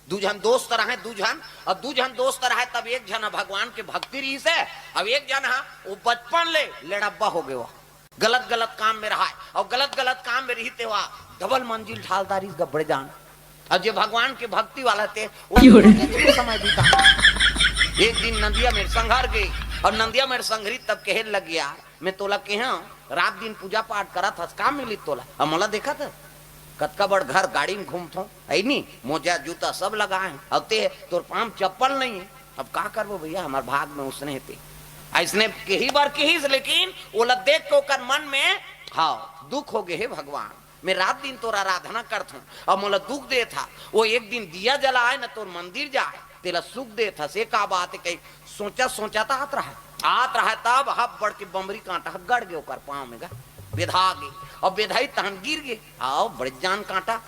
दू जन दोस्त रहे, दू जन दोस्त रहे, तब एक जन भगवान के भक्ति रही से, अब एक जन वो बचपन ले लेड़ब्बा हो गए, गलत गलत काम में रहा है, और गलत गलत काम में रहते हुआ डबल मंजिल ढालदारी गब्बड़े जान। और जो भगवान के भक्ति वाला थे वो समय बीता। एक दिन नंदिया में संघर गई, और नंदिया में संघरी तब कहे लग गया, मैं तोला के रात दिन पूजा पाठ करा था, काम मिली तोला, अब मला देखा था कतका बड़ घर गाड़ी में घूमता है नी, मोजा जूता सब लगाए, अब ते तोर पाम चप्पल नहीं है, अब का करबो भैया, हमारे भाग में उसने थे ऐसने कही बार कही, लेकिन वो देख के ओकर मन में हाँ दुख हो गए है, भगवान मैं रात दिन तोरा आराधना करता हूँ और मोला दुख दे था, वो एक दिन दिया जलाए न तोर मंदिर जाए तेला सुख दे था, से का बात है, कहीं सोचा था आत रहा तब हब बढ़ के बमरी कांटा गड़ गए ओकर पाँव में गा, बेधा गए और बेधाई तहन गिर गए, आओ बड़े जान कांटा,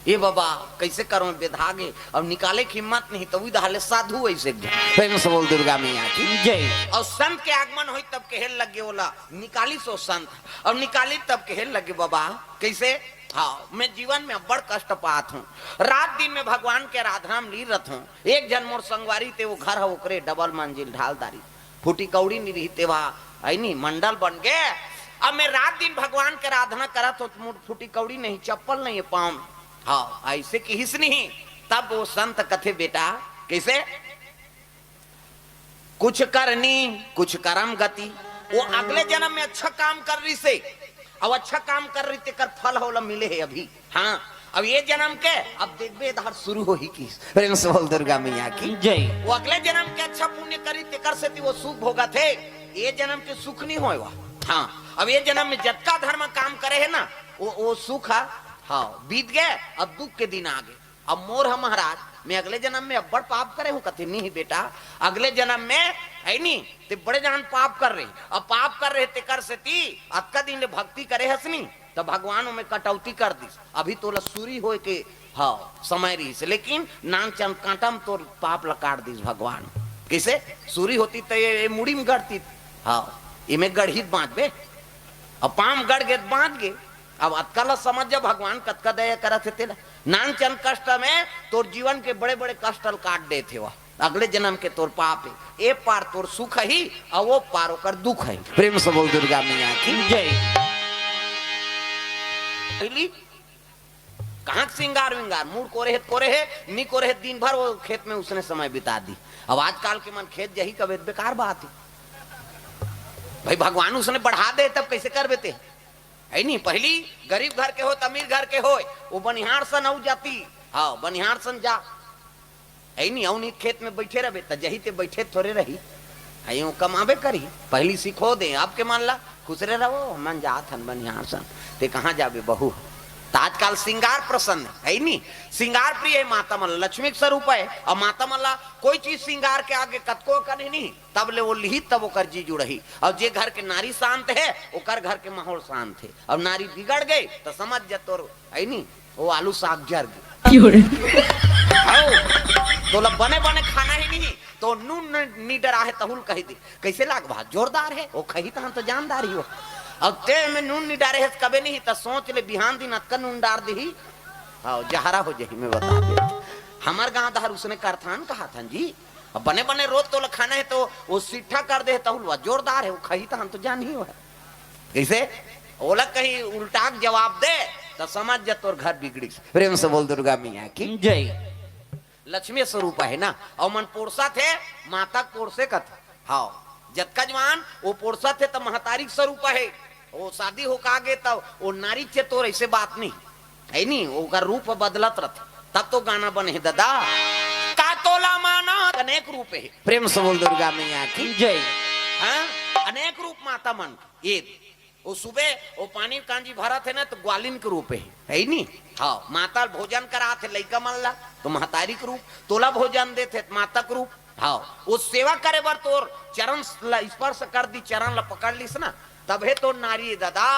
ये बाबा कैसे करो, बेधा गए अब निकाले की हिम्मत नहीं, तो इधर साधु ऐसे बोल दुर्गा मैया की जय। और संत के आगमन हुई तब कहे लगे बोला निकाली सो संत, और निकाली तब कहे लगे बाबा कैसे, हाँ मैं जीवन में बड़ कष्ट पात हूँ, रात दिन में भगवान के आराधना में लीरत हूँ, एक जन मोर संगवारी थे वो घर है ओकरे डबल मंजिल ढालदारी, फूटी कौड़ी नहीं रहते वहाँ नहीं मंडल बन गए, अब मैं रात दिन भगवान के आराधना करा तो फूटी कौड़ी नहीं, चप्पल नहीं है पाँव, हाँ ऐसे किस नहीं। तब वो संत कथे बेटा कैसे, कुछ करनी कुछ कर्म गति, वो अगले जन्म में अच्छा काम कर रही से, अब अच्छा काम कर रही तेकर फल होला मिले है अभी, हाँ अब ये जन्म के अब देखबे इधर शुरू हो ही की, प्रेम से बोल दुर्गा मैया की जय। वो अगले जन्म के अच्छा पुण्य करी तेकर से वो सुख भोगा थे, ये जन्म के सुख नहीं होएगा, हाँ अब ये जन्म में जतका धर्म काम करे है ना वो सुख है, हाँ बीत गए अब दुख के दिन आ गए, अब मोर है महाराज मैं अगले जन्म में अब बड़ पाप करे हूँ, कथे नहीं बेटा अगले जन्म में है नहीं ते बड़े जान पाप कर रहे, अब पाप कर रहे ते कर से ती अतका दिन ले भक्ति करे हसनी, तो भगवान में कटौती कर दी, अभी तो सूरी हो के हाँ समय रही से, लेकिन नान चंद कांटा में तो पाप लकाट दी भगवान, कैसे सूरी होती तो ये मुड़ी में गढ़ती, हाँ इमे गढ़ित बांध बे, अब पाम गढ़ गए बांध गए, अब अतकाला समझ जा भगवान कतका दया करा थे तेला, नान चंद कष्ट में तोर जीवन के बड़े बड़े कष्ट काट दे थे, वह अगले जन्म के तोर पाप है, ए पार तोर सुख ही और वो पार होकर दुख है, प्रेम से बोल दुर्गा मैया की जय। कहाँ सिंगार विंगार मूड कोरे है नी कोरे है, दिन भर वो खेत में उसने समय बिता दी, अब आजकल के मन खेत जही कबे बेकार बात है भाई, भगवान उसने बढ़ा दे तब कैसे कर बेते है नहीं, पहली गरीब घर के हो अमीर घर के हो वो बनिहार सन औ जाती, हाँ बनिहार सन जा है नहीं, औ खेत में बैठे रहे तो जही ते बैठे थोड़े रही है कमाबे करी, पहली सीखो दे आपके मान ला खुसरे रहो मन जात हन बनिहार सन, ते कहाँ जाबे बहू, तो आजकल श्रृंगार प्रसन्न है नहीं, श्रृंगार प्रिय है माता मन लक्ष्मी के स्वरूप है, और माता मन ला कोई चीज श्रृंगार के आगे कतको करे नहीं, तब ले वो लिही तब ओकर जी जुड़ही, और जे घर के नारी शांत है ओकर घर के माहौल शांत है, अब नारी बिगड़ गई तो समझ जा तोर है नहीं वो आलू साग जर गए, तो बने बने खाना ही नहीं तो नून नहीं डरा है तहुल कही दी, कैसे लाग भात जोरदार है वो कही तो हम तो जानदार ही हो, अब तेल में नून नहीं डारे है कभी नहीं तो सोच ले बिहान दिन अतका नून डार दी, हाँ जहरा हो जाही, मैं बता दे हमार गांव दहर उसने करथान कहा था जी, अब बने बने रोज तो खाना है तो वो सीठा कर दे तहुल जोरदार है वो कही तो हम तो जान ही हो है, कैसे ओला कहीं उल्टा जवाब दे तो समझ जा तोर घर बिगड़ी, प्रेम से बोल दुर्गा मैया की जय। लक्ष्मी स्वरूप है ना, और मन पोरसा थे माता पोरसे का था, हाँ जतका जवान वो पोरसा थे तो महतारी स्वरूप है, वो शादी हो का गे तब वो नारी चे तो ऐसे बात नहीं है नहीं, वो का रूप बदलत रहता, तब तो गाना बने दादा का तोला माना अनेक रूप है, प्रेम से बोल दुर्गा मैया की जय। हाँ अनेक रूप माता मन ये वो सुबह वो पानी कांजी भरा थे ना तो ग्वालिन के रूप है नहीं, हाँ माता भोजन करा थे लइका मन ला तो महतारी के रूप, तोला भोजन दे थे माता के रूप, हाँ वो सेवा करे बार तोर चरण स्पर्श कर दी, चरण ला पकड़ लीस ना तब है तो नारी दादा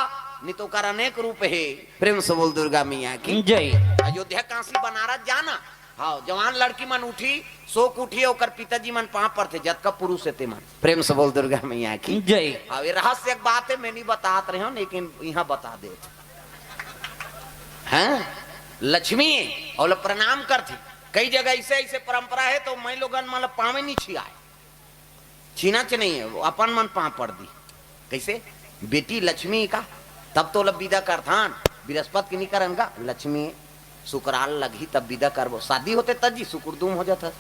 नहीं तो कर अनेक रूप है, प्रेम से बोल दुर्गा मैया की जय। अयोध्या काशी बनारस जाना, हाँ जवान लड़की मन उठी शोक उठी और पिताजी मन पाँव पर थे जत का पुरुष थे मन, प्रेम से बोल दुर्गा मैया की जय। हाँ ये रहस्य एक बात है मैं नहीं बतात रहे हूँ लेकिन यहाँ बता दे, हैं लक्ष्मी और प्रणाम करती। कई जगह ऐसे ऐसे परंपरा है तो मैं लोगन मतलब पावे नहीं छियाए, छीना च नहीं है, वो अपन मन पा पड़ दी। कैसे बेटी लक्ष्मी का, तब तो लब विदा करथान, बृहस्पति की नहीं करन का, लक्ष्मी शुक्राल लगी तब विदा करबो। शादी होते तजी शुक्रदूम हो जाता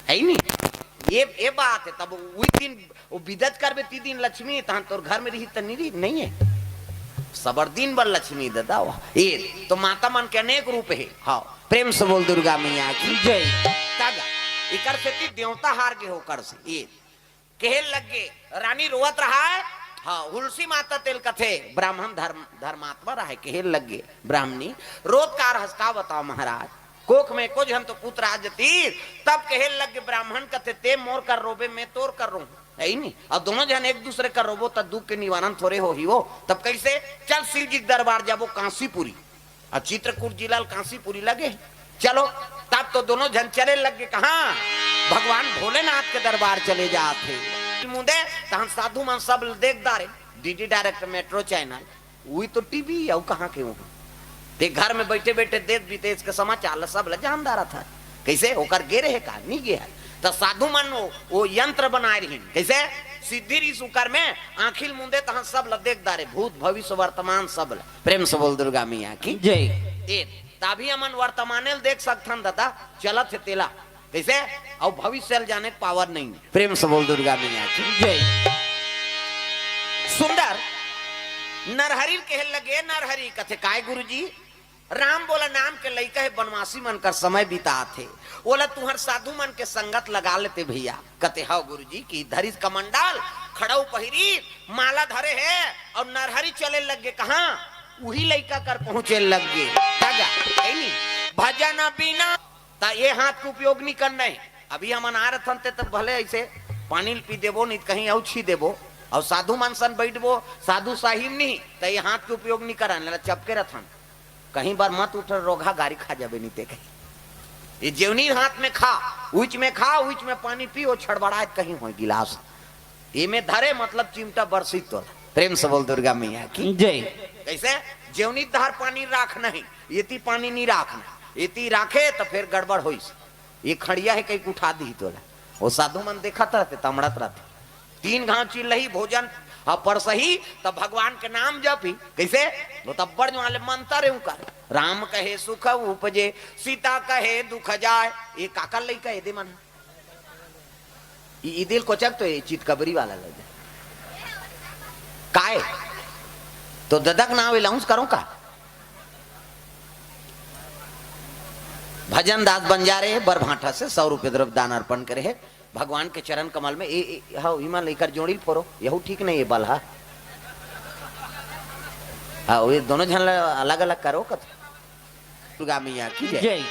है ही नहीं। ये बात है। तब वही दिन वो विदत करबे ती दिन लक्ष्मी तहन तोर घर में रही तनी नहीं है, सबर दिन बर लक्ष्मी दादा। ये तो माता मन के अनेक रूप है। हाँ प्रेम से बोल दुर्गा मैया की जय। तागा इकर से देवता हार के होकर से ये कहे लगे रानी रोवत रहा है। हाँ हुलसी माता तेल कथे ब्राह्मण धर्मात्मा रहा है। कहे लगे ब्राह्मणी रोत कार हंसता बताओ महाराज, कोख में कुछ हम तो पुत्र आजती। तब कहे लगे ब्राह्मण कथे ते मोर कर रोबे मैं तोर कर रो है ही नहीं। अब दोनों जन एक दूसरे का रोबो तब दुख के निवारण थोड़े हो ही वो। तब कैसे चल शिव जी दरबार जाबो कांसीपुरी, और चित्रकूट जिला कांसीपुरी लगे। चलो तब तो दोनों जन चले लगे कहा भगवान भोलेनाथ के दरबार चले जाते। मुदे तहन साधु मन सब देख दारे डीडी डायरेक्ट मेट्रो चैनल वही तो टीवी और कहाँ के वो ते घर में बैठे बैठे देश विदेश के समाचार सब ल जानदारा था। कैसे होकर गे रहे का नहीं गया तो साधु मन वो यंत्र बनाए रही। कैसे सिद्धि री सुकर में आखिल मुंदे तहां सब ल देख दारे भूत भविष्य वर्तमान सब ल। प्रेम से बोल दुर्गा मैया की जय। तभी हमन वर्तमाने देख सकथन दादा चलत है तेला। कैसे और भविष्य जाने पावर नहीं। प्रेम से बोल दुर्गा मैया की जय। सुंदर नरहरि कहे लगे नरहरि कथे काय गुरुजी राम बोला नाम के लइका है बनवासी मन कर समय बिता थे। बोला तुहर साधु मन के संगत लगा लेते भैया। कते हाउ गुरुजी की धरिस कमंडल खड़ाऊ पहिरी माला धरे है और नरहरि चले लगे कहा वही लइका कर पहुंचे लगे। भजन बिना ता ये हाथ के उपयोग नहीं करना है। अभी हम आ रहे थे तो भले ऐसे पानी पी देबो नहीं कहीं और छी देबो और साधु मन सन बैठबो साधु साहिब नहीं तो ये हाथ के उपयोग नहीं करा चपके रथन कहीं बार मत उठ रोगा गाड़ी खा जाबे नहीं ते कहीं। ये जेवनी हाथ में खा उच में पानी पी और छड़बड़ा कहीं हो गिलास ये में धरे मतलब चिमटा बरसी तो। प्रेम से बोल दुर्गा मैया की जय। कैसे जेवनी धार पानी राख नहीं ये पानी नहीं राखना, ये राखे तो फिर गड़बड़ हो। ये खड़िया है कहीं उठा दी तो वो साधु मन देखा रहते तमड़त रहते। 3 घाव चिल रही भोजन पर सही तब भगवान के नाम जपी। कैसे वो तब बड़ वाले मंत्र है उनका राम कहे सुख उपजे सीता कहे दुख जाए। ये काका लई का दे मन दिल को चक तो ये चित कबरी वाला लगे काय तो ददक ना लाउंस करो का भजन दास बंजारे बर भाटा से 100 रुपये द्रव्य दान अर्पण करे है भगवान के चरण कमल में। हाँ लेकर जोड़ी फोरो यहू ठीक नहीं है बल। हाँ ये दोनों जन अलग अलग करो कथ दुर्गा मैया की जय।